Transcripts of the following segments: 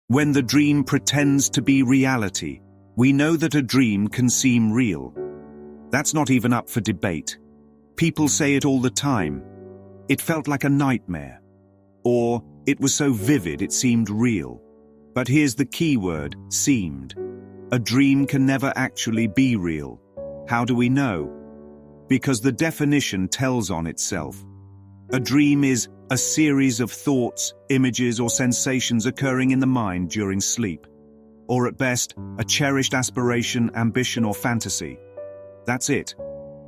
When the dream pretends to be reality, we know that a dream can seem real. That's not even up for debate. People say it all the time. It felt like a nightmare. Or, it was so vivid it seemed real. But here's the key word, seemed. A dream can never actually be real. How do we know? Because the definition tells on itself. A dream is a series of thoughts, images, or sensations occurring in the mind during sleep. Or at best, a cherished aspiration, ambition, or fantasy. That's it.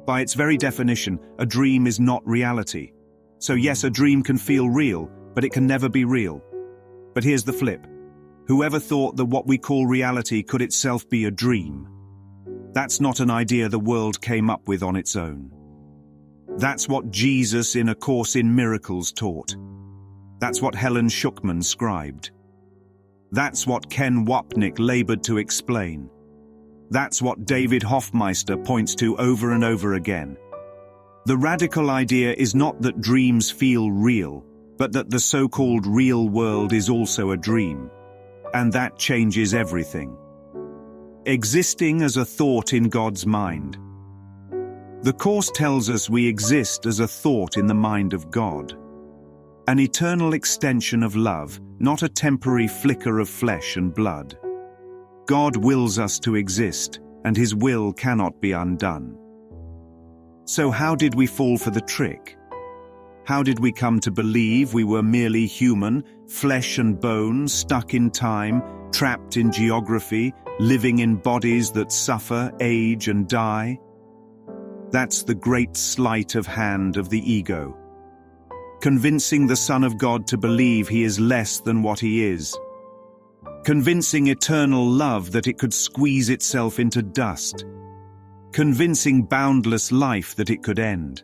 By its very definition, a dream is not reality. So yes, a dream can feel real, but it can never be real. But here's the flip. Whoever thought that what we call reality could itself be a dream? That's not an idea the world came up with on its own. That's what Jesus in A Course in Miracles taught. That's what Helen Schucman scribed. That's what Ken Wapnick labored to explain. That's what David Hoffmeister points to over and over again. The radical idea is not that dreams feel real, but that the so-called real world is also a dream. And that changes everything. Existing as a thought in God's mind. The Course tells us we exist as a thought in the mind of God. An eternal extension of love, not a temporary flicker of flesh and blood. God wills us to exist, and His will cannot be undone. So how did we fall for the trick? How did we come to believe we were merely human, flesh and bone, stuck in time, trapped in geography, living in bodies that suffer, age, and die? That's the great sleight of hand of the ego. Convincing the Son of God to believe He is less than what He is. Convincing eternal love that it could squeeze itself into dust. Convincing boundless life that it could end.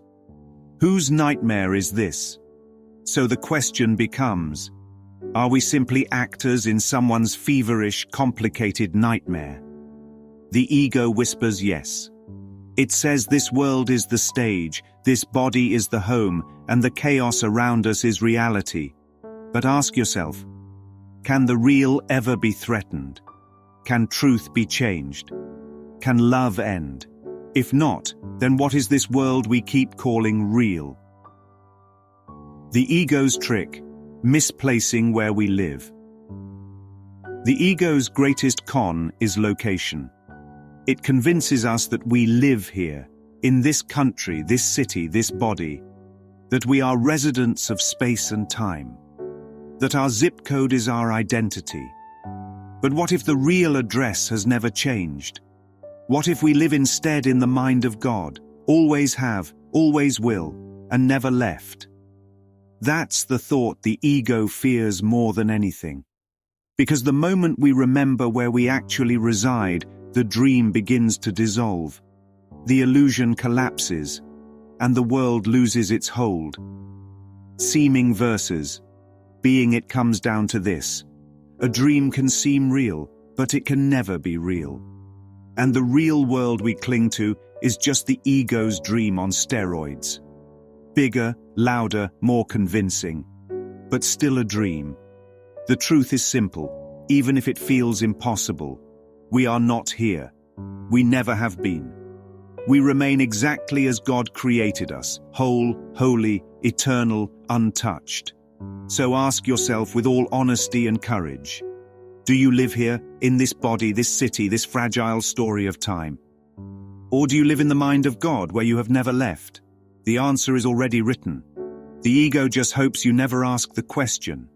Whose nightmare is this? So the question becomes, are we simply actors in someone's feverish, complicated nightmare? The ego whispers yes. It says this world is the stage, this body is the home, and the chaos around us is reality. But ask yourself, can the real ever be threatened? Can truth be changed? Can love end? If not, then what is this world we keep calling real? The ego's trick, misplacing where we live. The ego's greatest con is location. It convinces us that we live here, in this country, this city, this body, that we are residents of space and time, that our zip code is our identity. But what if the real address has never changed? What if we live instead in the mind of God, always have, always will, and never left? That's the thought the ego fears more than anything. Because the moment we remember where we actually reside, the dream begins to dissolve. The illusion collapses, and the world loses its hold. Seeming verses. Being it comes down to this. A dream can seem real, but it can never be real. And the real world we cling to is just the ego's dream on steroids. Bigger, louder, more convincing. But still a dream. The truth is simple, even if it feels impossible. We are not here. We never have been. We remain exactly as God created us, whole, holy, eternal, untouched. So ask yourself with all honesty and courage, do you live here, in this body, this city, this fragile story of time? Or do you live in the mind of God where you have never left? The answer is already written. The ego just hopes you never ask the question.